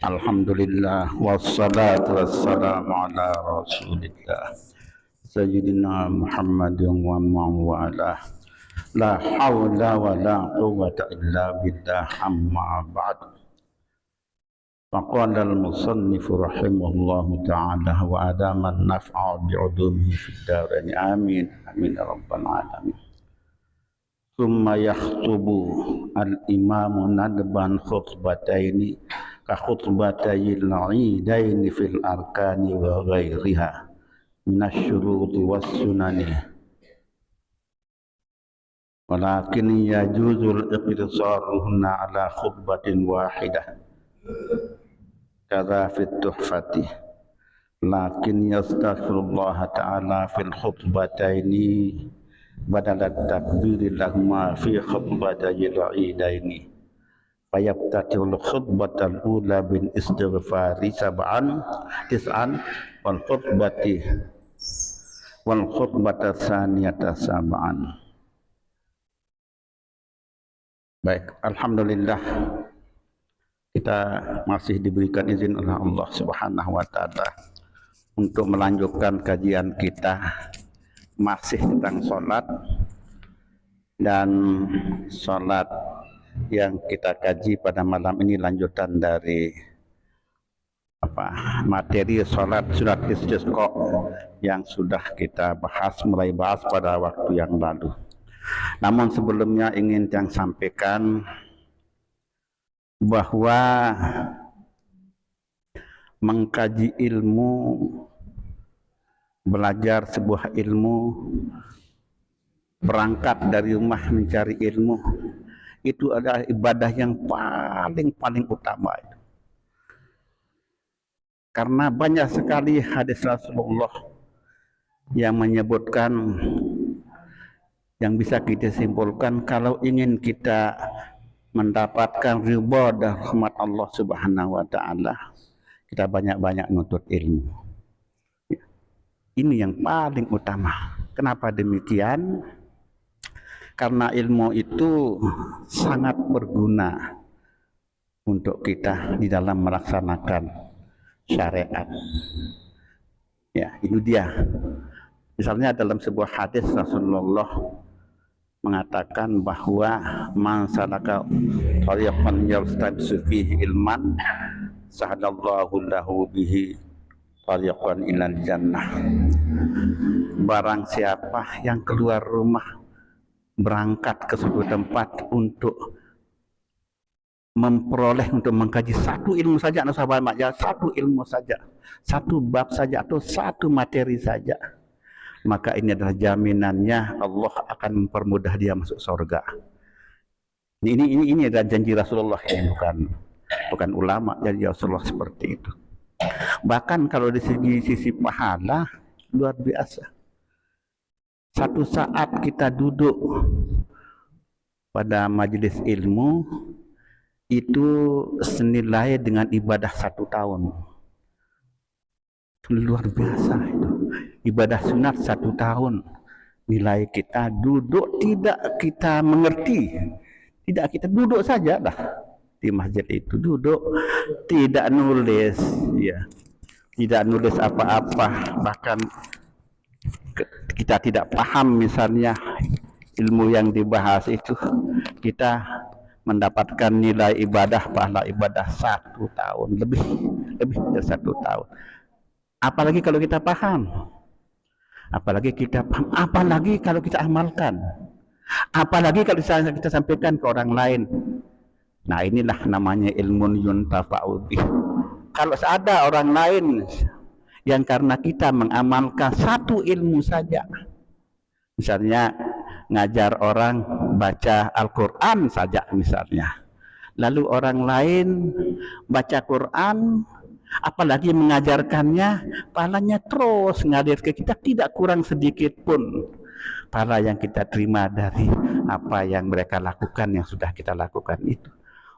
Alhamdulillah wassalatu wassalamu ala rasulillah Sayyidina Muhammadin wa ma'wala la hawla wa la quwwata illa billah amma ba'd. Faqala al-musannifu rahimahullahu ta'ala wa adaman naf'a bi'udumihi fid darain amin amin ya rabbal alamin. Thumma yakhtubu al-imamu nadban khutbataini ka khutbatayil idaini fil arkani wa ghairiha minasyuruti was sunani, walakin yajuzul iqtisaruhunna ala khutbatin wahidah kadza fit tuhfati, lakin yastaghfirullah ta'ala fil khutbataini badalat takbiri lahuma fi khutbatayil idaini fayabtatiul khutbatal ula bin istighfari tis'an wal khutbata tsaniyata sab'an. Baik, alhamdulillah kita masih diberikan izin oleh Allah Subhanahu wa taala untuk melanjutkan kajian kita masih tentang sholat, dan sholat yang kita kaji pada malam ini lanjutan dari materi sholat surat istisqa yang sudah kita mulai bahas pada waktu yang lalu. Namun sebelumnya ingin yang sampaikan bahwa mengkaji ilmu, belajar sebuah ilmu, berangkat dari rumah mencari ilmu, itu adalah ibadah yang paling utama. Karena banyak sekali hadis Rasulullah yang menyebutkan, yang bisa kita simpulkan, kalau ingin kita mendapatkan ridha dan rahmat Allah Subhanahu wa taala, kita banyak-banyak nuntut ilmu. Ini yang paling utama. Kenapa demikian? Karena ilmu itu sangat berguna untuk kita di dalam melaksanakan syariat. Ya, itu dia. Misalnya dalam sebuah hadis Rasulullah mengatakan bahwa man salaka tariqan yaltamisu fihi ilman sahadallahu lahu bihi tariqan ilal jannah. Barang siapa yang keluar rumah berangkat ke suatu tempat untuk memperoleh, untuk mengkaji satu ilmu saja, satu ilmu saja, satu bab saja, atau satu materi saja, maka ini adalah jaminannya Allah akan mempermudah dia masuk surga. Ini adalah janji Rasulullah, ini bukan ulama, janji Rasulullah seperti itu. Bahkan kalau di sisi pahala luar biasa. Satu saat kita duduk pada majelis ilmu itu senilai dengan ibadah 1 tahun. Luar biasa itu. Ibadah sunat 1 tahun. Nilai kita duduk, tidak kita mengerti, tidak kita duduk saja dah di masjid itu, duduk, tidak nulis, ya, tidak nulis apa-apa, bahkan kita tidak paham misalnya ilmu yang dibahas itu, kita mendapatkan nilai ibadah, pahala ibadah 1 tahun, lebih dari 1 tahun. Apalagi kalau kita paham, apalagi kalau kita amalkan, apalagi kalau kita sampaikan ke orang lain. Nah, inilah namanya ilmun yuntafa'u bih. Kalau ada orang lain yang karena kita mengamalkan satu ilmu saja, misalnya ngajar orang baca Al-Quran saja misalnya, lalu orang lain baca Quran, apalagi mengajarkannya, pahalanya terus ngalir ke kita, tidak kurang sedikit pun pahala yang kita terima dari apa yang mereka lakukan, yang sudah kita lakukan itu.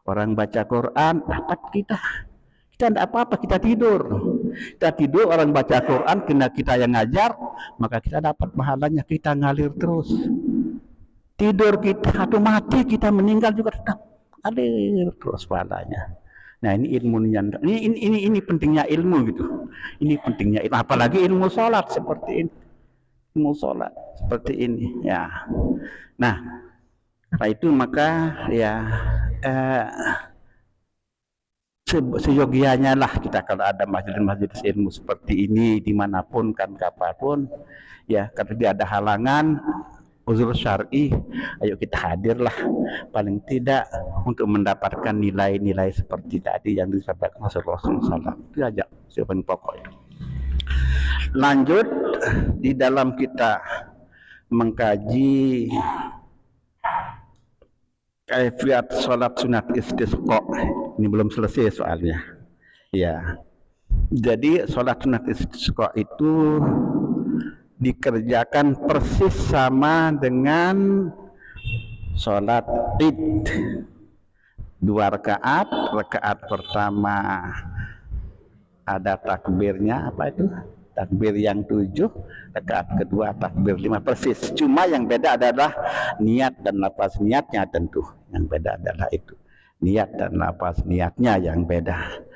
Orang baca Quran, dapat kita tidak apa-apa, kita tidur, orang baca Quran, kena kita yang ngajar, maka kita dapat pahalanya, kita ngalir terus. Tidur kita atau mati kita meninggal juga tetap alir terus pahalanya. Nah ini ilmu ini pentingnya ilmu gitu. Ini pentingnya ilmu, apalagi ilmu sholat seperti ini, ilmu sholat seperti ini ya. Nah karena itu maka ya seyogianya lah kita kalau ada majelis-majelis ilmu seperti ini dimanapun kan kapanpun ya, kalau tidak ada halangan uzur syar'i, ayo kita hadirlah paling tidak untuk mendapatkan nilai-nilai seperti tadi yang disampaikan Rasulullah SAW. Itu aja yang pokok. Lanjut di dalam kita mengkaji kaifiat sholat sunat istisqa, ini belum selesai soalnya ya. Jadi sholat sunat istisqa itu dikerjakan persis sama dengan sholat id, 2 rakaat. Rakaat pertama ada takbirnya, apa itu, takbir yang 7, rakaat kedua takbir 5, persis. Cuma yang beda adalah niat dan lafaz niatnya, tentu yang beda adalah itu, niat dan lafaz niatnya yang beda.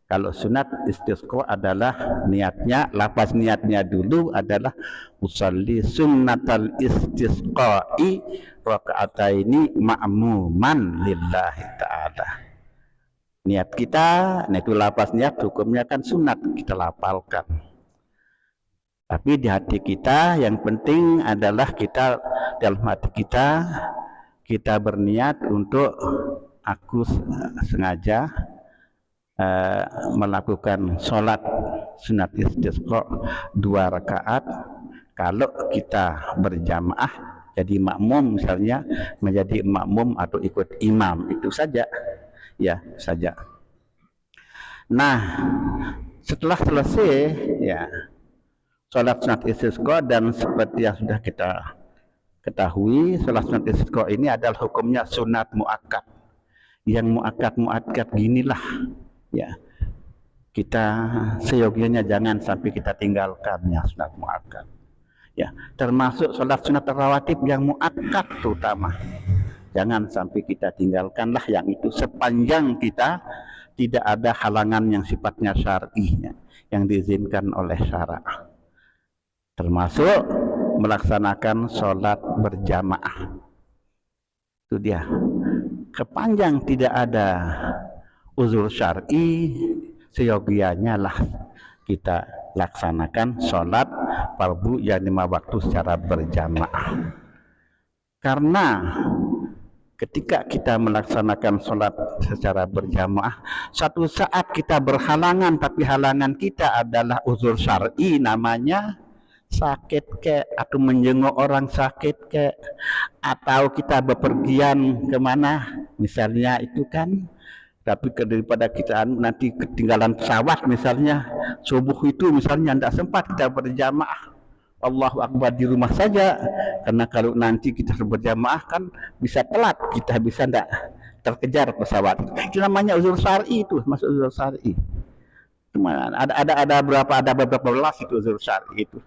Kalau sunat istisqa adalah niatnya, lafaz niatnya dulu adalah usalli sunnatal istisqa'i raka'ataini ma'muman lillahi ta'ala. Niat kita, nah itu lafaz niat, hukumnya kan sunat, kita lafalkan. Tapi di hati kita yang penting adalah kita, dalam hati kita berniat untuk aku sengaja melakukan sholat sunat istisqa 2 rakaat. Kalau kita berjamaah jadi makmum, misalnya menjadi makmum atau ikut imam, itu saja ya saja. Nah setelah selesai ya sholat sunat istisqa, dan seperti yang sudah kita ketahui, sholat sunat istisqa ini adalah hukumnya sunat muakkad. Yang muakkad ginilah ya, kita seyogianya jangan sampai kita tinggalkannya sunat muakkad ya, termasuk sholat sunat rawatib yang muakkad terutama, jangan sampai kita tinggalkanlah yang itu, sepanjang kita tidak ada halangan yang sifatnya syar'i ya, yang diizinkan oleh syara', termasuk melaksanakan sholat berjamaah. Itu dia, kepanjang tidak ada uzur syar'i, seyogianya lah kita laksanakan sholat fardu yang 5 waktu secara berjamaah. Karena ketika kita melaksanakan sholat secara berjamaah, satu saat kita berhalangan, tapi halangan kita adalah uzur syar'i, namanya sakit ke, atau menjenguk orang sakit ke, atau kita bepergian kemana misalnya, itu kan. Tapi daripada kita nanti ketinggalan pesawat misalnya, subuh itu misalnya tidak sempat kita berjamaah, Allahu Akbar di rumah saja, karena kalau nanti kita berjamaah kan bisa telat, kita bisa tidak terkejar pesawat. Itu namanya uzur syar'i, itu masuk uzur syar'i. Ada beberapa belas itu uzur syar'i itu.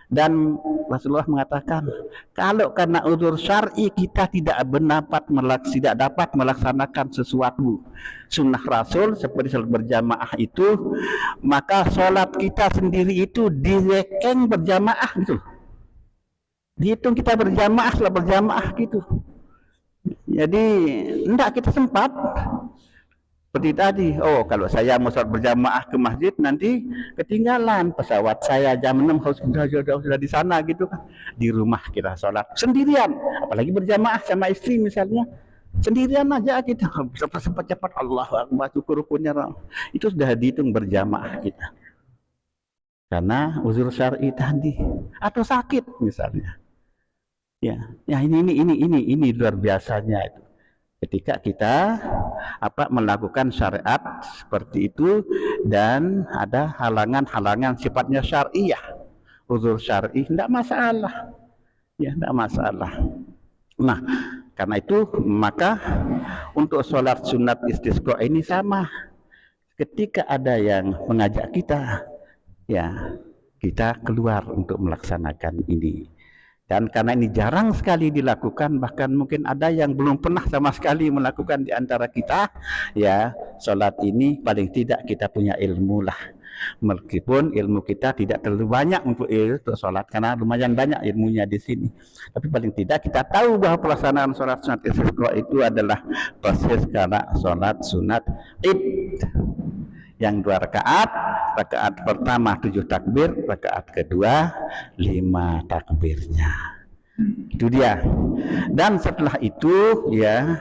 Dan Rasulullah mengatakan, kalau karena uzur syar'i kita tidak dapat melaksanakan sesuatu sunnah Rasul seperti sholat berjamaah itu, maka sholat kita sendiri itu direkeng berjamaah gitu, dihitung kita berjamaah, sholat berjamaah gitu. Jadi enggak kita sempat seperti tadi, oh kalau saya mau sholat berjamaah ke masjid nanti ketinggalan pesawat saya jam 6, harus sudah di sana gitu kan. Di rumah kita sholat sendirian, apalagi berjamaah sama istri misalnya, sendirian aja kita cepat-cepat Allahu Akbar, syukur rukunnya, itu sudah dihitung berjamaah kita. Karena uzur syar'i tadi, atau sakit misalnya. Ya ini luar biasanya itu. Ketika kita melakukan syariat seperti itu dan ada halangan-halangan sifatnya syar'iyah, uzur syar'i, tidak masalah ya, tidak masalah. Nah karena itu maka untuk sholat sunat istisqa ini sama, ketika ada yang mengajak kita ya, kita keluar untuk melaksanakan ini. Dan karena ini jarang sekali dilakukan, bahkan mungkin ada yang belum pernah sama sekali melakukan di antara kita, ya, sholat ini paling tidak kita punya ilmu lah. Meskipun ilmu kita tidak terlalu banyak untuk sholat, karena lumayan banyak ilmunya di sini. Tapi paling tidak kita tahu bahwa pelaksanaan sholat sunat istisqa itu adalah proses karena sholat sunat id. Yang 2 rakaat, rakaat pertama 7 takbir, rakaat kedua 5 takbirnya. Itu dia. Dan setelah itu, ya,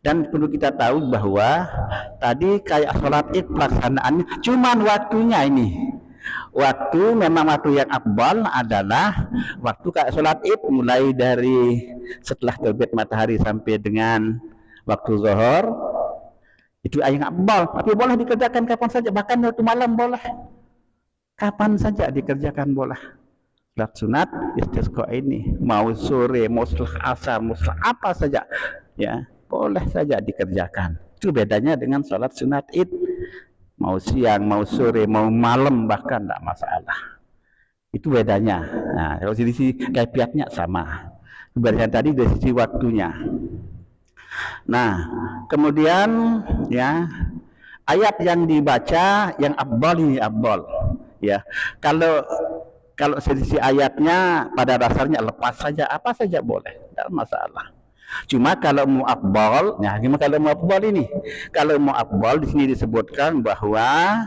dan perlu kita tahu bahwa tadi kayak sholat id pelaksanaannya cuman waktunya ini. Waktu memang waktu yang afdal adalah waktu kayak sholat id, mulai dari setelah terbit matahari sampai dengan waktu zuhur. Itu yang afdal, tapi boleh dikerjakan kapan saja, bahkan waktu malam boleh. Kapan saja dikerjakan boleh. Sholat sunat istisqa ini, mau sore, mau setelah asar, mau setelah apa saja, ya, boleh saja dikerjakan. Itu bedanya dengan sholat sunat id. Mau siang, mau sore, mau malam bahkan tidak masalah. Itu bedanya. Nah, kalau dari sisi kaifiatnya sama. Bedanya tadi dari sisi waktunya. Nah, kemudian, ya, ayat yang dibaca yang afdal ini afdal, ya. Kalau sisi ayatnya pada dasarnya lepas saja, apa saja boleh, tidak masalah. Cuma kalau mau afdal, nah gimana kalau mau afdal ini? Kalau mau afdal di sini disebutkan bahwa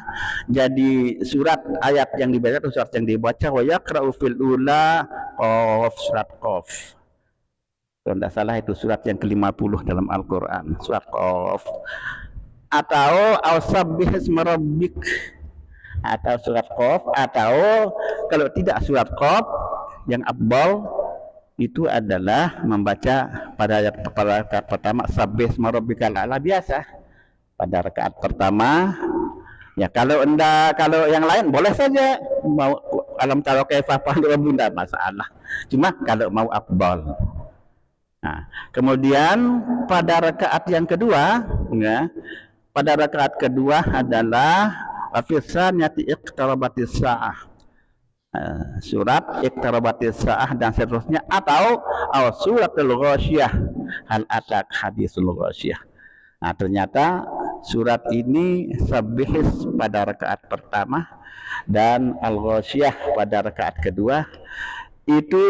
jadi surat ayat yang dibaca atau surat yang dibaca wa yaqra'u fil ula qaf, surat qaf. Kalau tidak salah itu surat yang ke-50 dalam Al-Quran, surat Qaf, atau Sabbih isma rabbik, atau surat Qaf, atau kalau tidak surat Qaf, yang afdal itu adalah membaca pada rakaat pertama Sabbih isma rabbikal a'la biasa pada rakaat pertama. Ya, kalau yang lain boleh saja, mau alam tara kaifa fa'ala bunda masalah. Cuma kalau mau afdal. Nah, kemudian pada rakaat yang kedua, ya, pada rakaat kedua adalah afisaniyati iqtarabatis sa'ah, surat iqtarabatis sa'ah dan seterusnya, atau suratul ghasyiyah, hal atak hadisul ghasyiyah. Nah, ternyata surat ini Sabbihis pada rakaat pertama dan al-ghasyiyah pada rakaat kedua itu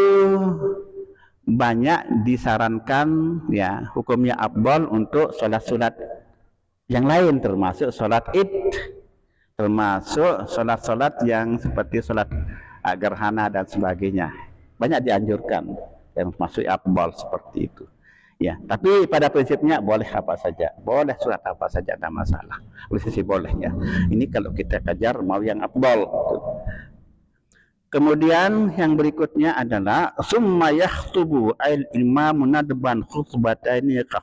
banyak disarankan, ya, hukumnya afdal untuk sholat-sholat yang lain, termasuk sholat id, termasuk sholat-sholat yang seperti sholat gerhana dan sebagainya, banyak dianjurkan yang masuk afdal seperti itu, ya. Tapi pada prinsipnya boleh apa saja, boleh surat apa saja, tidak masalah. Oleh sisi bolehnya ini kalau kita kejar mau yang afdal. Kemudian yang berikutnya adalah summa yakhtubu al-imamu nadban khutbataini ka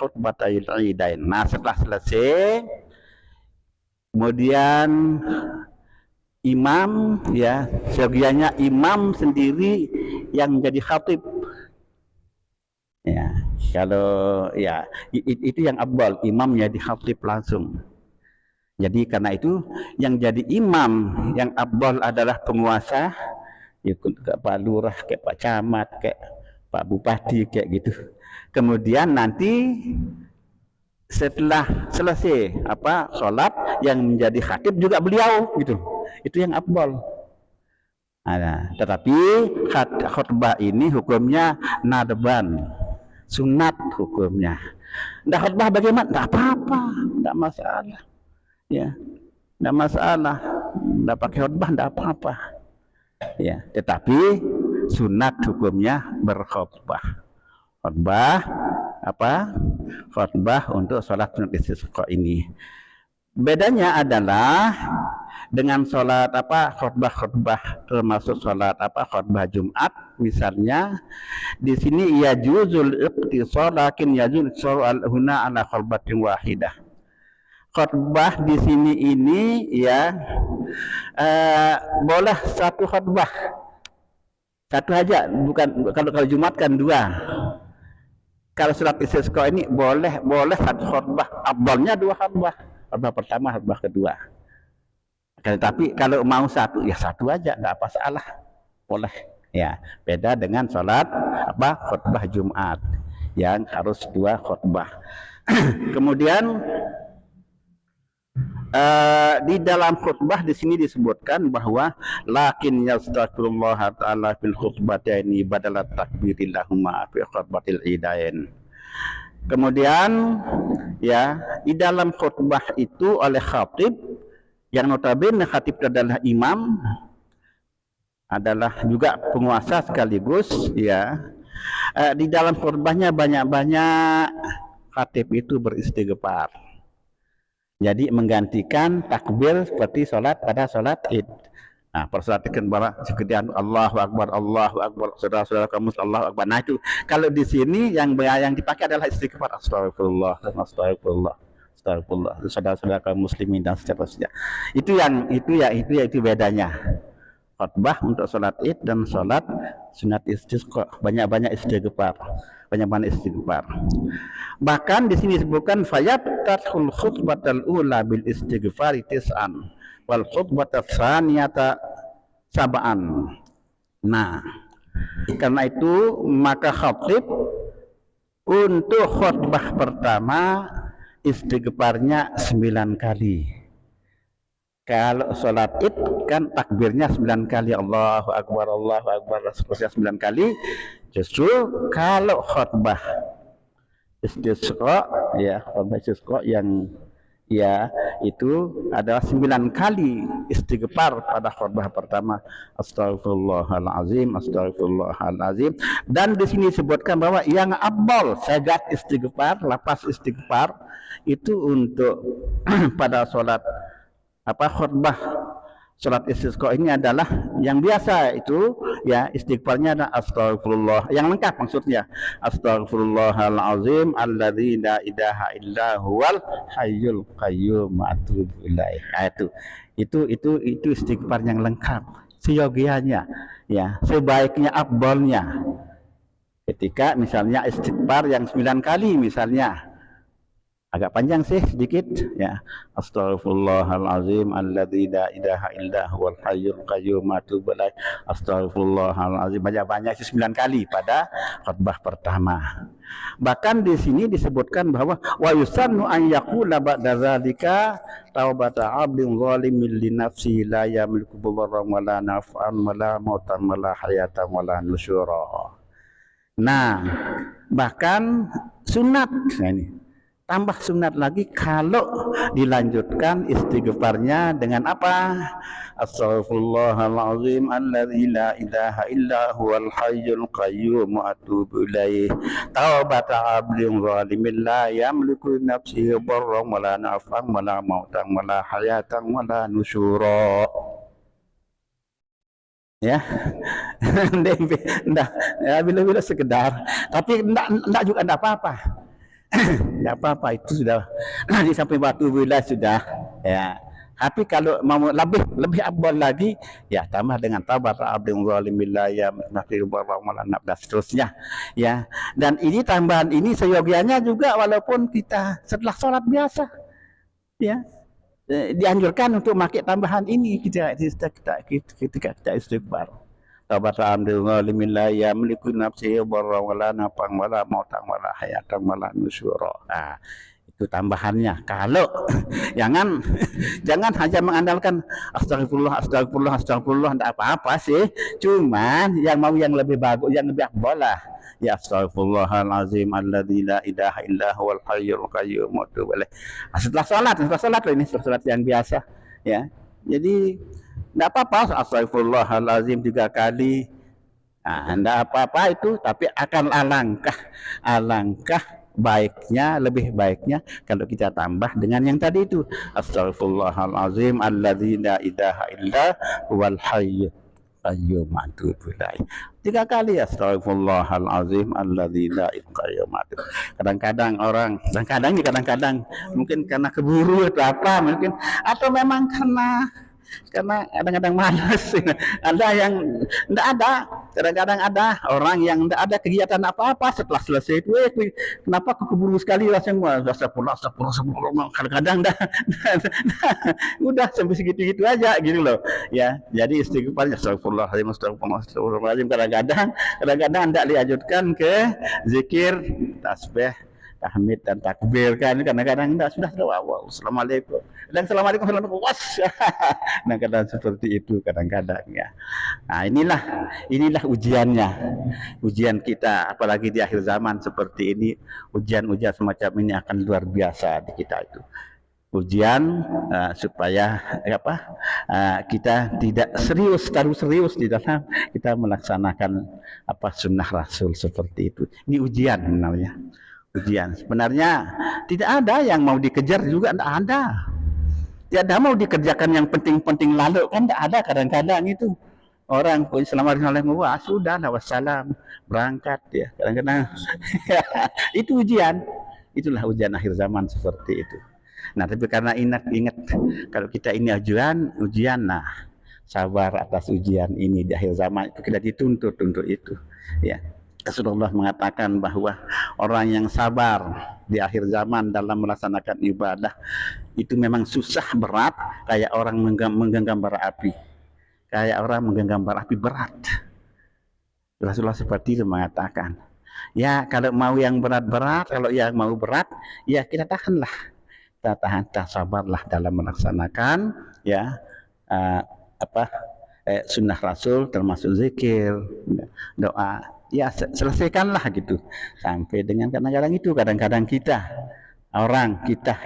khutbatayil idain. Nah, setelah selesai kemudian imam, ya, sebagiannya imam sendiri yang menjadi khatib. Ya, kalau ya itu yang afdal, imam jadi khatib langsung. Jadi karena itu yang jadi imam yang afdal adalah penguasa, ya, Pak Lurah, kayak Pak Camat, kayak Pak Bupati, kayak gitu. Kemudian nanti setelah selesai sholat yang menjadi khatib juga beliau, gitu. Itu yang afdal. Nah, tetapi khutbah ini hukumnya nadban, sunat hukumnya. Nggak khutbah bagaimana? Nggak apa-apa, nggak masalah. Ya, tidak masalah, tidak pakai khutbah, tidak apa-apa, ya. Tetapi sunat hukumnya berkhutbah. Khutbah khutbah untuk sholat sunat istisqa ini. Bedanya adalah dengan sholat khutbah termasuk sholat khutbah Jumat misalnya, di sini ya juzul iqtisar, lakin yajuz huna ala khutbatin wahidah. Khutbah di sini ini, ya, boleh satu khutbah, satu aja, bukan kalau Jumat kan dua. Kalau surat istisqa ini boleh satu khutbah, afdalnya dua khutbah, khutbah pertama, khutbah kedua. Tapi kalau mau satu, ya satu aja, nggak apa salah, boleh. Ya, beda dengan sholat khutbah Jumat yang harus 2 khutbah. Kemudian di dalam khutbah di sini disebutkan bahwa lakin yastaghfirullah ta'ala fil khutbataini badala takbirillahumma fi khutbatil idain. Kemudian ya, di dalam khutbah itu oleh khatib yang notabene khatib adalah imam, adalah juga penguasa sekaligus ya. Di dalam khutbahnya banyak-banyak khatib itu beristighfar. Jadi menggantikan takbir seperti sholat pada sholat id. Nah, perhatikan bahwa sekian Allahu Akbar, saudara-saudara kamu Allahu Akbar. Nah itu kalau di sini yang dipakai adalah istighfar, astagfirullah, astagfirullah, astagfirullah, saudara-saudara kaum muslimin dan seterusnya. Itu bedanya. Khutbah untuk sholat id dan sholat sunat istisqa banyak-banyak istighfar, banyak-banyak istighfar. Bahkan di sini disebutkan fayattatul khutbatal ula bil istighfari tis'an wal khutbatas tsaniyata sab'an. Nah, karena itu maka khatib untuk khutbah pertama istighfarnya 9 kali. Kalau sholat id kan takbirnya 9 kali, Allahu Akbar, seterusnya 9 kali. Justru kalau khutbah istisqa ya, khutbah istisqa yang ya itu adalah 9 kali istighfar pada khutbah pertama, astagfirullahalazim, astagfirullahalazim. Dan di sini disebutkan bahwa yang afdal sagat istighfar, lapas istighfar itu untuk pada sholat khutbah sholat istisqa ini adalah yang biasa itu ya, istighfarnya ada astagfirullah yang lengkap, maksudnya astagfirullahalazim alladzi la ilaha illa huwal hayyul qayyum atubu ilaih. Itu istighfar yang lengkap seyogianya ya, sebaiknya afdalnya. Ketika misalnya istighfar yang 9 kali misalnya agak panjang sih sedikit ya, astagfirullahalazim alladzi la ilaha illa huwal hayyul qayyum atubu ilaih, astagfirullahalazim banyak-banyak 9 kali pada khutbah pertama. Bahkan di sini disebutkan bahwa wa yusannu an yaqula ba'da dzalika taubata 'abdin zalimin li nafsi la yamliku dharran wa la naf'an wa la mautan wa la hayatan wa la nusyura. Nah, bahkan sunat ini tambah sunat lagi kalau dilanjutkan istighfarnya dengan apa? Astaghfirullahalazim alladzi la ilaha illa huwal hayyul qayyum atubu ilaih. Taubata 'abdin zalimin la yamliku nafsihi dharran wa la naf'an wa la mautan wa la hayatan wa la nusyura. Ya. Ya bila-bila sekedar, tapi enggak juga enggak apa-apa. Tidak apa-apa, itu sudah nanti sampai batu bila sudah ya. Tapi kalau mau lebih abal lagi ya, tambah dengan tabat abdul zalimin la yamliku dharran dan seterusnya ya. Dan ini tambahan ini seyogianya juga walaupun kita setelah sholat biasa ya, dianjurkan untuk pakai tambahan ini ketika kita istighfar. Tabat abdul zalimin la yamliku nafsihi dharran wa la naf'an wa la mautan wa la hayatan wa la nusyura. Nah, itu tambahannya. Kalau jangan hanya mengandalkan astagfirullah enggak apa-apa sih. Cuman yang mau yang lebih bagus, yang lebih afdal lah. Ya astagfirullahalazim alladzi la ilaha illa huwal hayyul qayyum atubu ilaih. Setelah salat ini salat yang biasa ya. Jadi tidak apa-apa astagfirullahalazim 3 kali. Nah, tidak apa-apa itu, tapi akan alangkah baiknya, lebih baiknya kalau kita tambah dengan yang tadi itu, astagfirullahalazim alladzi la ilaha illa huwal hayyul qayyum atubu ilaih. 3 kali astagfirullahalazim alladzi la ilaha illa. Kadang-kadang mungkin karena keburu atau apa, mungkin atau memang karena kadang-kadang malas. Ada yang enggak ada Kadang-kadang ada orang yang tidak ada kegiatan apa-apa setelah selesai itu, kenapa keburu sekali rasanya, astagfirullah. Kadang-kadang udah sampai segitu-gitu aja gitu loh. Ya, jadi istighfar astagfirullahaladzim. Kadang-kadang tidak dilanjutkan ke zikir, tasbih, tahmid dan takbir kan, kadang-kadang enggak, sudah wow, assalamualaikum dan assalamualaikum nah kadang seperti itu kadang-kadang ya. Nah inilah ujian kita, apalagi di akhir zaman seperti ini. Ujian-ujian semacam ini akan luar biasa di kita itu. Ujian supaya kita tidak terlalu serius di dalam kita melaksanakan sunnah Rasul seperti itu. Ini ujian namanya. Ujian sebenarnya tidak ada yang mau dikejar juga, tidak ada. Tidak ada mau dikerjakan yang penting-penting lalu kan, tidak ada. Kadang-kadang itu orang pun assalamualaikum, wah sudah wassalam, berangkat ya. Kadang-kadang itu ujian. Itulah ujian akhir zaman seperti itu. Nah tapi karena ingat kalau kita ini ujian, nah sabar atas ujian ini di akhir zaman itu kita dituntut untuk itu ya. Rasulullah mengatakan bahwa orang yang sabar di akhir zaman dalam melaksanakan ibadah itu memang susah, berat, kayak orang menggenggam bara api. Kayak orang menggenggam bara api berat. Rasulullah seperti itu mengatakan. Ya kalau mau yang berat-berat, kalau yang mau berat, ya kita tahanlah. Kita sabarlah dalam melaksanakan ya sunnah Rasul, termasuk zikir, doa. Ya selesaikanlah gitu sampai dengan kadang-kadang kita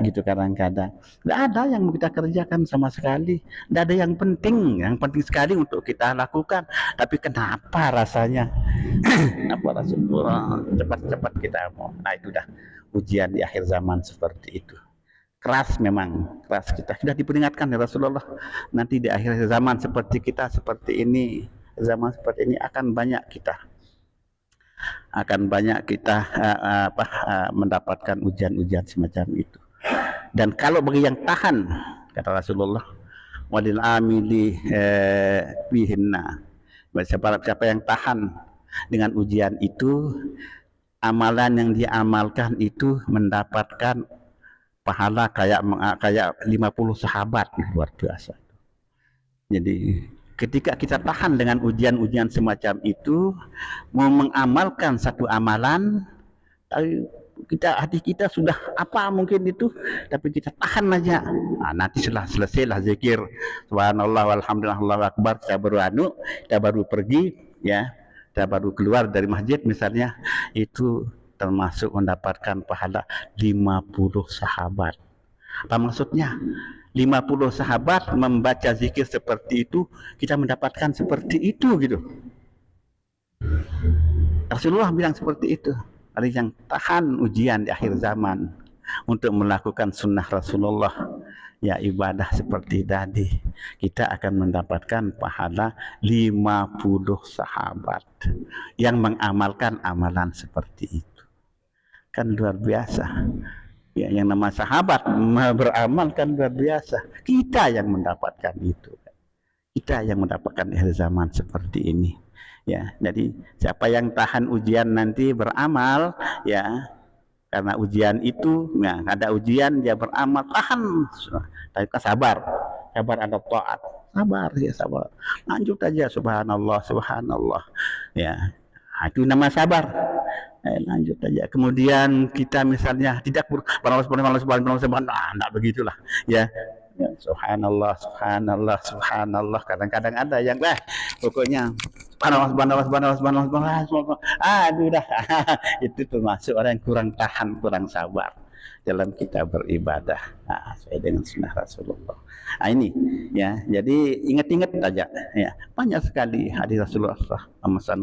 gitu kadang-kadang tidak ada yang kita kerjakan sama sekali, tidak ada yang penting sekali untuk kita lakukan, tapi kenapa rasanya cepat-cepat kita mau. Nah itu dah ujian di akhir zaman seperti itu. Keras memang, keras kita sudah diperingatkan ya Rasulullah, nanti di akhir zaman seperti zaman seperti ini akan banyak kita mendapatkan ujian-ujian semacam itu. Dan kalau bagi yang tahan, kata Rasulullah, walil amili bihinna, siapa yang tahan dengan ujian itu, amalan yang dia amalkan itu mendapatkan pahala kayak 50 sahabat, luar biasa. Jadi ketika kita tahan dengan ujian-ujian semacam itu, mau mengamalkan satu amalan, hati kita sudah mungkin itu, tapi kita tahan aja. Nah, nanti setelah selesailah zikir, subhanallah, walhamdulillah, Allahu akbar, kita baru pergi, ya, kita baru keluar dari masjid misalnya, itu termasuk mendapatkan pahala 50 sahabat. Apa maksudnya? 50 sahabat membaca zikir seperti itu, kita mendapatkan seperti itu gitu. Rasulullah bilang seperti itu. Ada yang tahan ujian di akhir zaman untuk melakukan sunnah Rasulullah, ya ibadah seperti tadi, kita akan mendapatkan pahala 50 sahabat yang mengamalkan amalan seperti itu. Kan luar biasa. Ya, yang nama sahabat beramal kan luar biasa. Kita yang mendapatkan itu. Kita yang mendapatkan di akhir zaman seperti ini. Ya, jadi siapa yang tahan ujian nanti beramal, ya, karena ujian itu, ya, ada ujian dia beramal, tahan, kita sabar ada taat, sabar, lanjut aja, subhanallah, ya, itu nama sabar. Lanjut aja. Kemudian kita misalnya tidak enggak begitulah ya. Subhanallah. Kadang-kadang ada yang pokoknya subhanallah. Aduh dah. Itu termasuk orang yang kurang tahan, kurang sabar dalam kita beribadah. Nah, sesuai dengan sunnah Rasulullah. Nah, ini ya. Jadi ingat-ingat saja ya. Banyak sekali hadis Rasulullah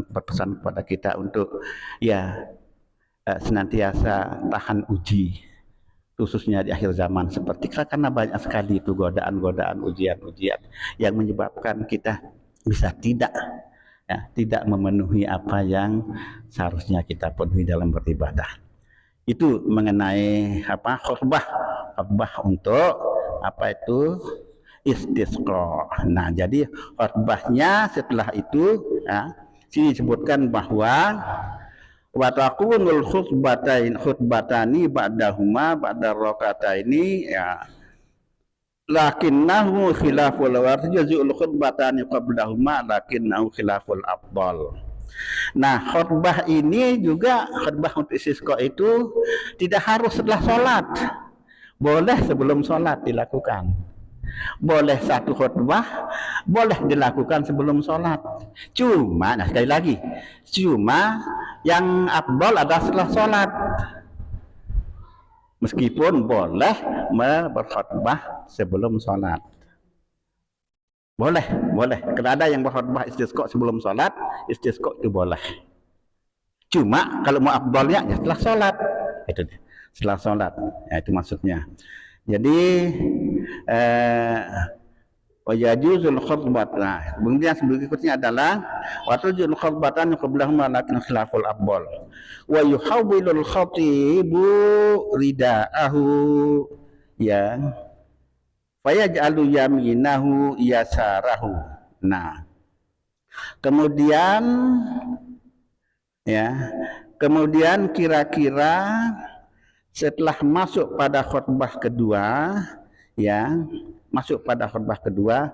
berpesan kepada kita untuk ya senantiasa tahan uji, khususnya di akhir zaman seperti karena banyak sekali itu godaan-godaan, ujian-ujian yang menyebabkan kita bisa tidak memenuhi apa yang seharusnya kita penuhi dalam beribadah. Itu mengenai khutbah untuk istisqa. Nah, jadi khutbahnya setelah itu ya, Sini disebutkan bahwa wa takunul khutbatani ba'dahuma ba'da rakataini ya lakinnahu khilaful wa tajzul khutbatani qablahuma lakinnahu khilaful afdal. Nah, khutbah ini juga khutbah untuk istisqa itu tidak harus setelah sholat, boleh sebelum sholat dilakukan. Boleh satu khutbah, boleh dilakukan sebelum sholat. Cuma, nah sekali lagi, cuma yang afdal adalah setelah sholat. Meskipun boleh berkhutbah sebelum sholat. Boleh. Kalau ada yang berkhutbah istisqa sebelum sholat, istisqa itu boleh. Cuma kalau mau afdalnya ya setelah sholat. Itu setelah sholat. Ya, itu maksudnya. Jadi wajazul khutbat. Nah, kemudian berikutnya adalah watujul khutbatan qablahuma lakin khilaful afdal. Wa yuhawwilul khatibu ridaahu ya fayaj'alu yaminahu yasarahu. Nah, kemudian kira-kira setelah masuk pada khutbah kedua, ya, masuk pada khutbah kedua,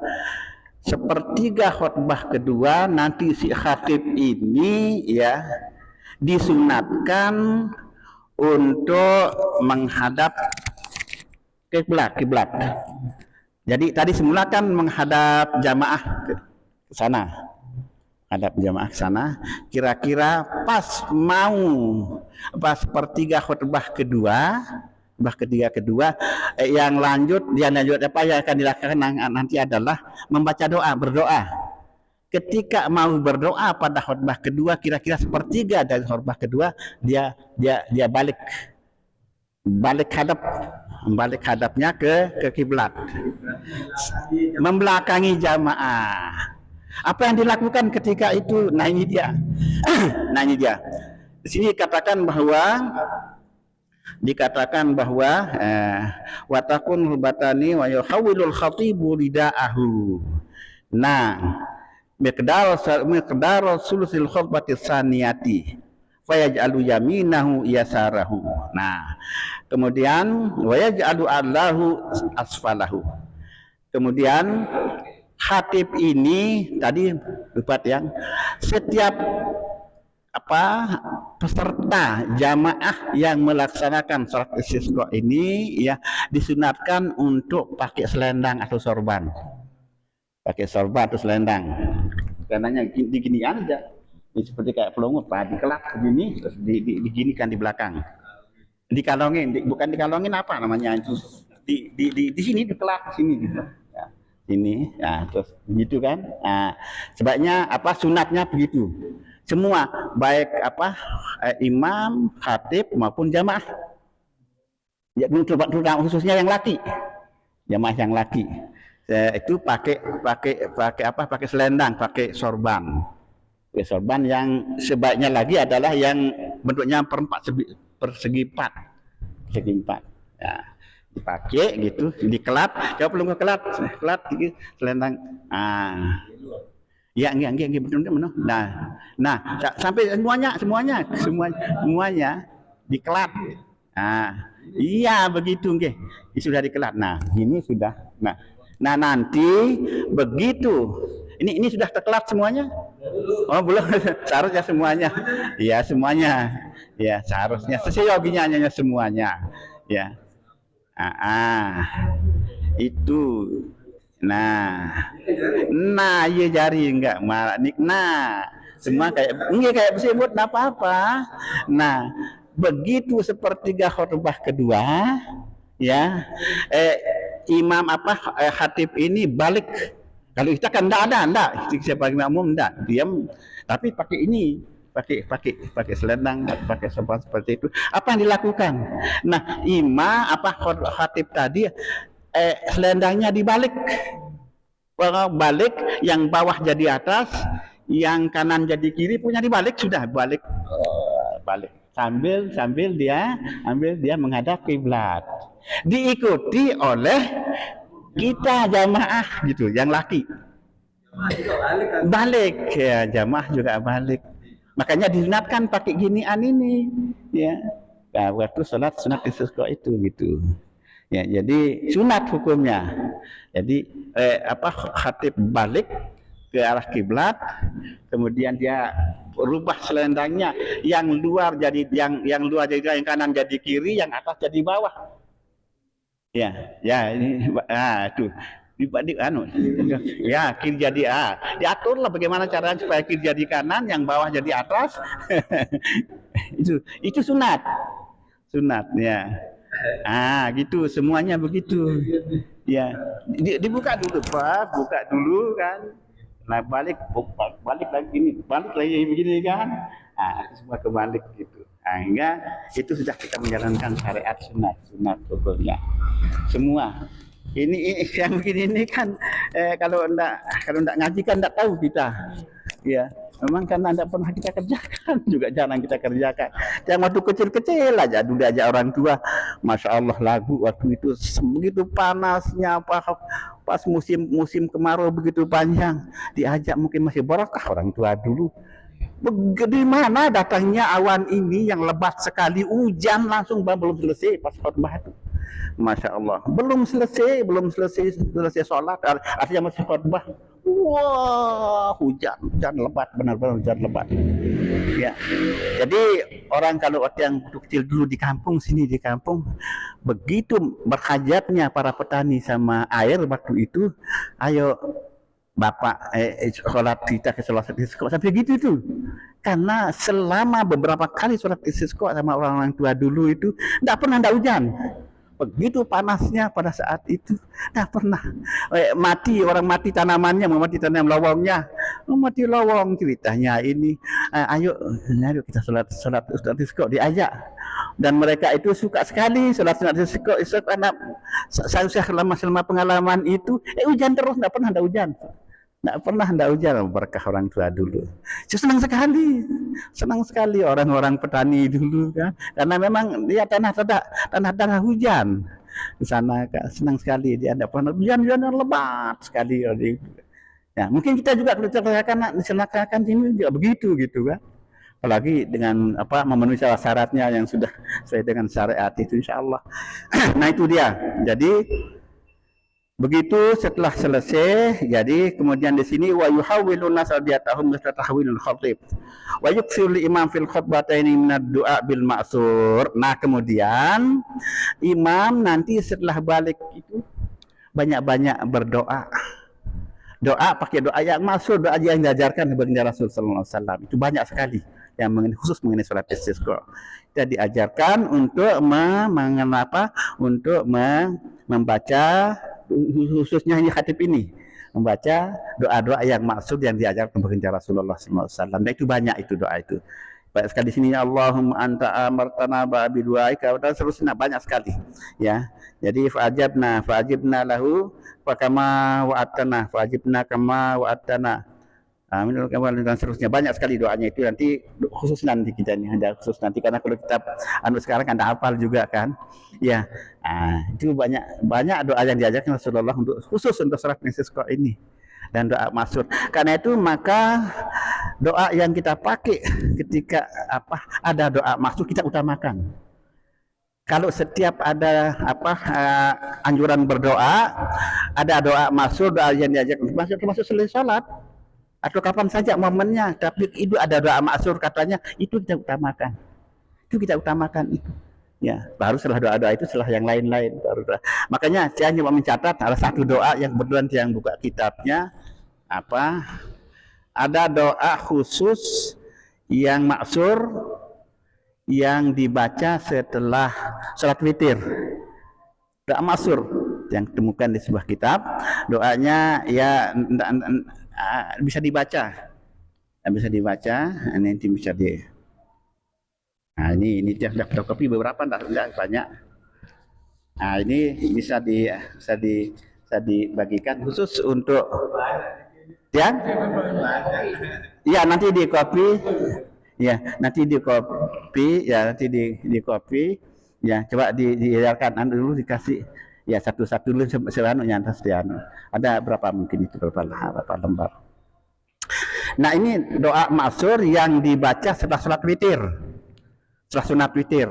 sepertiga khutbah kedua nanti si khatib ini ya disunatkan untuk menghadap kiblat. Jadi tadi semula kan menghadap jamaah ke sana. Hadap jamaah ke sana. Kira-kira pas sepertiga khutbah kedua, yang lanjut apa yang akan dilakukan nanti adalah membaca doa, berdoa. Ketika mau berdoa pada khutbah kedua, kira-kira sepertiga dari khutbah kedua dia balik hadapnya ke kiblat, membelakangi jamaah. Apa yang dilakukan ketika itu? Nah ini dia. Di sini dikatakan bahwa watakun hubatani wa yuhawilul khatibu ridaahu. Nah, miqdar sulusil khutbati tsaniyati fayaj'alu yaminahu yasarahu. Nah, kemudian wayaj'alu allahu asfalahu. Kemudian khatib ini tadi lihat yang setiap peserta jamaah yang melaksanakan salat istisqa ini ya disunatkan untuk pakai selendang atau sorban. Pakai sorban atau selendang. Selendangnya digini aja. Ini seperti kayak pelungut, dikelak begini terus diginikan di belakang. Dikalongin, bukan dikalongin apa namanya itu. Di sini dikelak sini gitu. Ini ya terus begitu kan. Nah, sebabnya sunatnya begitu semua, baik imam, khatib maupun jamaah ya, khususnya yang laki, jamaah yang laki itu pakai selendang, pakai sorban yang sebaiknya lagi adalah yang bentuknya persegi empat ya, dipakai gitu, dikelap, coba belum kelap gitu, selendang. Ya enggak benar. Nah, sampai semuanya dikelap. Iya begitu nggih. Sudah dikelap. Nah, ini sudah. Nah nanti begitu. Ini sudah terkelap semuanya? Oh, belum. Seharusnya semuanya. Iya, semuanya. Ya, seharusnya seyoginya semuanya. Ya. Itu. Nah ya jari enggak manik. Nah semua kayak bersebut apa-apa. Nah begitu sepertiga khutbah kedua ya imam khatib ini balik. Kalau kita kan enggak siapa imam enggak diam, tapi pakai ini, pakai selendang, pakai sorban seperti itu. Apa yang dilakukan? Nah imam khatib tadi selendangnya dibalik, balik, yang bawah jadi atas, yang kanan jadi kiri, punya dibalik, sudah balik sambil dia menghadap kiblat, diikuti oleh kita jamaah gitu, yang laki balik ya, jamaah juga balik. Makanya disunatkan pakai ginian ini, ya. Nah, waktu sholat sunat istisqa itu gitu. Ya, jadi sunat hukumnya. Jadi khatib balik ke arah kiblat, kemudian dia rubah selendangnya, yang luar jadi yang luar jadi yang kanan jadi kiri, yang atas jadi bawah. Ya, ya ini itu ya kiri jadi diatur lah bagaimana caranya supaya kiri jadi kanan, yang bawah jadi atas. itu sunat ya. Gitu semuanya begitu ya. Dibuka dulu Pak, buka dulu kan, nah balik lagi begini kan, semua kebalik gitu. Hingga itu sudah kita menjalankan syariat sunat pokoknya semua. Ini yang begini ini kan kalau enggak ngaji kan enggak tahu kita ya. Memang karena tidak pernah kita kerjakan, juga jarang kita kerjakan. Yang waktu kecil-kecil aja, dulu aja orang tua, masya Allah lagu waktu itu begitu panasnya, pas musim kemarau begitu panjang, diajak mungkin masih barakah orang tua dulu. Di mana datangnya awan ini yang lebat sekali, hujan langsung belum selesai pas khutbah itu. Masya Allah, belum selesai sholat, artinya masih khutbah. Wah, hujan lebat, benar-benar hujan lebat. Ya, jadi orang kalau yang kecil dulu di kampung begitu berhajatnya para petani sama air waktu itu, ayo Bapak sholat kita ke sholat istisqa sampai gitu tuh. Karena selama beberapa kali sholat istisqa sama orang-orang tua dulu itu tidak pernah ada hujan. Begitu panasnya pada saat itu, tidak pernah orang mati tanamannya, mati tanam lawangnya, mati lawang ceritanya ini. Ayo kita sholat istisqa, diajak, dan mereka itu suka sekali sholat istisqa karena saya selama pengalaman itu hujan terus, tidak pernah ada hujan. Tidak pernah ada hujan, berkah orang tua dulu. Senang sekali orang-orang petani dulu kan, karena memang dia tanah hujan di sana, senang sekali dia. Tidak pernah hujan lebat sekali. Ya, mungkin kita juga diserahkan ini juga begitu gitu kan. Apalagi dengan memenuhi syaratnya yang sudah sesuai dengan syariat itu, insya Allah. Nah itu dia. Jadi begitu setelah selesai, jadi kemudian di sini wa yuhawwiluna sadiyatahum misla tahwilul khatib wa yuksiru li imam fil khutbataini minad du'a bil ma'sur. Nah kemudian imam nanti setelah balik itu banyak-banyak berdoa. Doa pakai doa yang maksud, doa yang diajarkan baginda Rasul sallallahu alaihi wasallam. Itu banyak sekali yang khusus mengenai salat istisqa. Kita diajarkan untuk membaca, khususnya ini khatib ini, membaca doa-doa yang maksud yang diajarkan baginda Rasulullah sallallahu alaihi wasallam. Dan itu banyak itu doa itu. Banyak sekali di sini, Allahumma anta amartana bi du'aika, dan seterusnya banyak sekali ya. Jadi fa'ajibna lahu fa kama wa'atana, fa'ajibna kama wa'atana. Amin dan seterusnya, banyak sekali doanya itu. Nanti khusus nanti kita ini ada khusus nanti, karena kalau kita sekarang ada hafal juga kan ya. Itu banyak doa yang diajarkan Rasulullah khusus untuk salat istisqa ini dan doa maksud. Karena itu maka doa yang kita pakai ketika ada doa maksud kita utamakan. Kalau setiap ada anjuran berdoa, ada doa maksud, doa yang diajarkan termasuk selesai salat atau kapan saja momennya, tapi itu ada doa maksud katanya, itu kita utamakan itu ya. Baru setelah doa-doa itu setelah yang lain-lain baru doa. Makanya saya cuma mencatat ada satu doa yang kebetulan yang buka kitabnya ada doa khusus yang maksur yang dibaca setelah salat witir, doa maksur yang ditemukan di sebuah kitab. Doanya ya bisa dibaca, ini bisa di. Nah ini dia sudah fotokopi beberapa, enggak banyak. Nah ini bisa dibagikan khusus untuk ya. Ya nanti di copy. Ya nanti di copy ya, coba diajarkan dulu, dikasih ya satu-satu dulu sebanunya atas dia. Ada berapa mungkin itu berapa lembar. Nah, ini doa maksur yang dibaca setelah sholat witir, setelah sunat witir,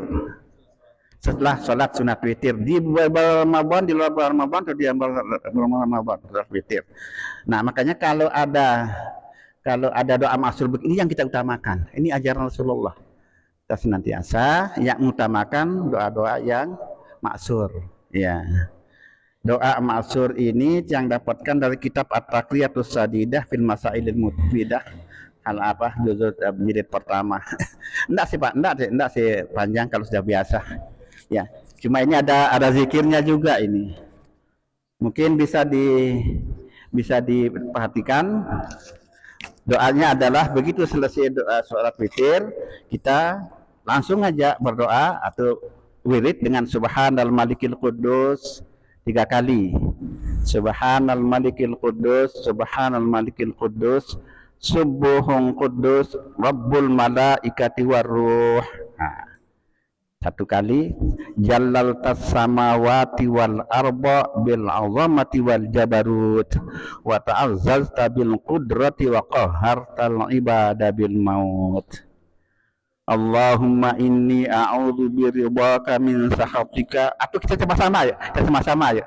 setelah sholat sunat witir di Ramadan, di luar Ramadan, atau di Ramadan sholat witir. Nah, makanya kalau ada doa maksur begini yang kita utamakan. Ini ajaran Rasulullah. Kita senantiasa yang utamakan doa-doa yang maksur. Ya. Doa maksur ini yang dapatkan dari kitab At-Taqriyatus Sadidah fil Masailil Mutfidah hal apa juzul jilid pertama. Enggak sih Pak, enggak sih panjang kalau sudah biasa. Ya, cuma ini ada zikirnya juga ini. Mungkin bisa diperhatikan. Doanya adalah begitu selesai doa sholat witir, kita langsung aja berdoa atau wirid dengan Subhanal Malikil Quddus 3 kali. Subhanal Malikil Quddus, Subhanal Malikil Quddus, Subuhun Quddus, Rabbul Malaikati Warruh. Nah, 1 kali. Jallal tas samawati wal arba bil azamati wal jabarut wa ta'azzazta bil qudrati wa qahartal ibada bil maut. Allahumma inni a'udzu biridhaka min sakhatika. Atau kita sama-sama ya?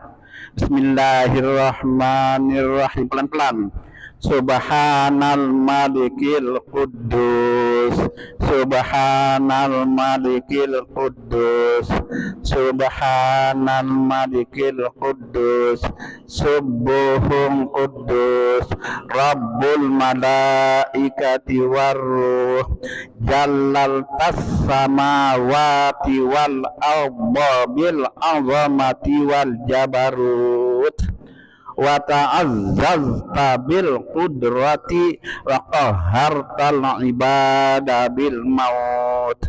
Bismillahirrahmanirrahim. Pelan-pelan. Subhanal Malikil Quddus, Subhanal Malikil Quddus, Subhanal Malikil Quddus, Subuhun Quddus, Rabbul Malaikati Warruh, Jallal tas samawati wal arda bil azamati wal jabarut wa ta'azzazta bil qudrati wa qahartal ibada bil maut.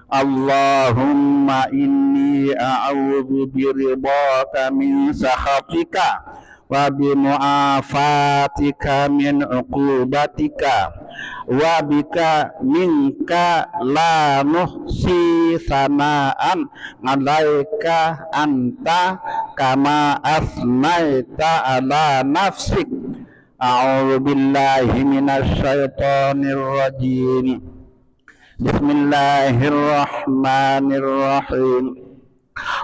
Allahumma inni a'udzu biridhaka min sakhatika wa bi mu'afatika min uqubatika wa bika minka la nuhsi sanaan alaika anta kama asnaita ala nafsik. A'udzu billahi minasy syaithanir rajim. Bismillahirrahmanirrahim.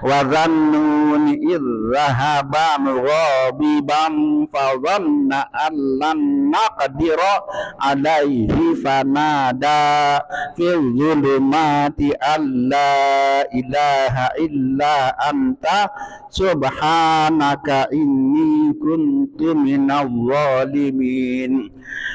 Wa dhannuni idh dhahaba ghabiban fa dhanna an lan naqdira alaihi fanada fi dhulumati alla ilaha illa anta subhanaka inni kuntu minadh dhalimin.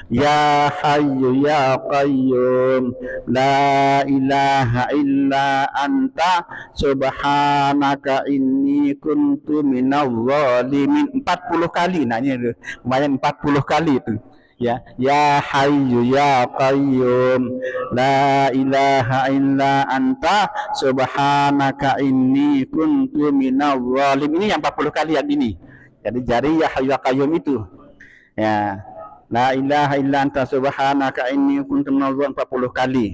Ya Hayyu Ya Qayyum la ilaha illa anta subhanaka inni kuntu minadh dhalimin. 40 kali. Nah ini lumayan 40 kali itu. Ya, Ya Hayyu Ya Qayyum la ilaha illa anta subhanaka inni kuntu minadh dhalimin. Ini yang 40 kali yang ini. Jadi jari Ya Hayyu Ya Qayyum itu. Ya. La ilaha illa anta subhanaka inni kuntu minadh dhalimin 40 kali.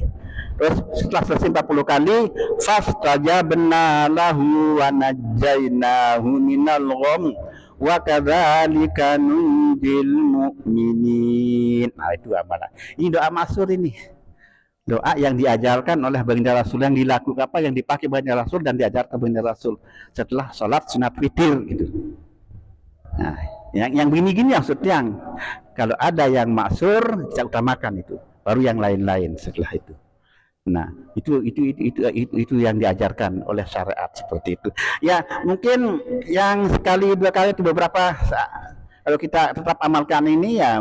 Terus setelah selesai 40 kali, fastajabna lahu wa najjaynahu minal gham wa kadzalika nunjil mu'minin. Nah, itu amalan. Ini doa maksur ini. Doa yang diajarkan oleh baginda Rasul, yang dilakukan yang dipakai baginda Rasul dan diajarkan baginda Rasul setelah sholat sunat witir gitu. Nah, yang begini-gini maksudnya, kalau ada yang maksur kita utamakan itu, baru yang lain-lain setelah itu. Nah, itu yang diajarkan oleh syariat seperti itu. Ya, mungkin yang sekali 2 kali itu beberapa, kalau kita tetap amalkan ini ya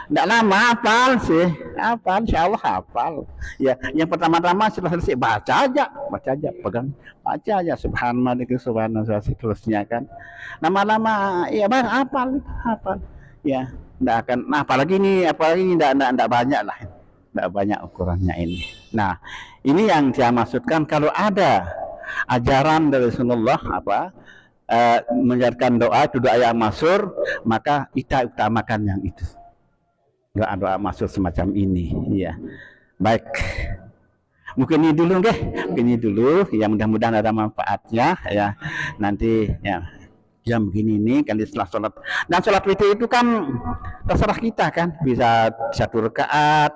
tidak lama hafal sih, hafal, insya Allah hafal. Ya, yang pertama-tama setelah selesai baca aja, pegang, baca aja subhanallah, subhanallah, seterusnya kan. Lama-lama ya bang hafal. Ya, tidak akan. Nah, apalagi ini tidak banyak lah, tidak banyak ukurannya ini. Nah, ini yang dia maksudkan kalau ada ajaran dari Rasulullah mengajarkan doa itu doa yang maksur, maka kita utamakan yang itu. Doa maksur semacam ini, ya. Baik. Mungkin ini dulu, ya mudah-mudahan ada manfaatnya ya. Nanti ya jam begini nih kan setelah sholat. Dan sholat witir itu kan terserah kita kan, bisa 1 rakaat,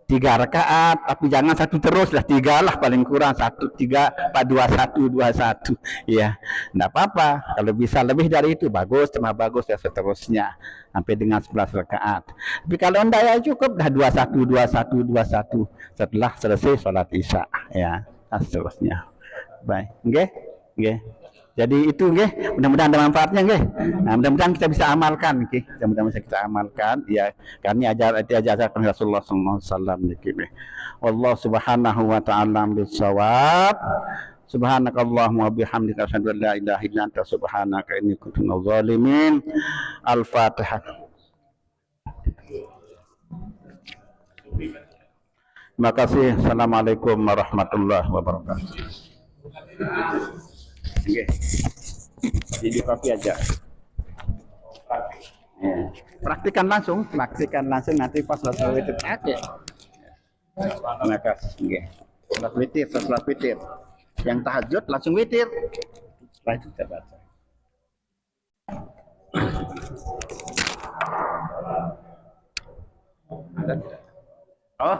3 rakaat, tapi jangan satu terus lah, 3 lah paling kurang, 1, 3, 4, 2, 1, 2, 1, ya, enggak apa-apa. Kalau bisa lebih dari itu bagus, cuma bagus ya seterusnya sampai dengan 11 rakaat. Tapi kalau enggak ya cukup dah 21, 21, 21 setelah selesai sholat isya, ya, seterusnya. Baik, oke, oke. Jadi itu nggih, mudah-mudahan ada manfaatnya nggih. Nah, mudah-mudahan kita bisa amalkan nggih. Mudah-mudahan bisa kita amalkan ya, karena ajaran Rasulullah sallallahu alaihi wasallam nggih. Wallahu subhanahu wa ta'ala bisawab. Subhanakallahumma wa bihamdika asyhadu an la ilaha illa anta subhanaka inni kuntu minadh dhalimin. Al-Fatihah. Terima kasih. Assalamualaikum warahmatullahi wabarakatuh. Oke, jadi kopi aja. Ya. Praktikan langsung nanti pas sholat witir pakai. Terima kasih. Oke. Sholat witir. Yang tahajud langsung witir. Setelah itu kita baca. Oh,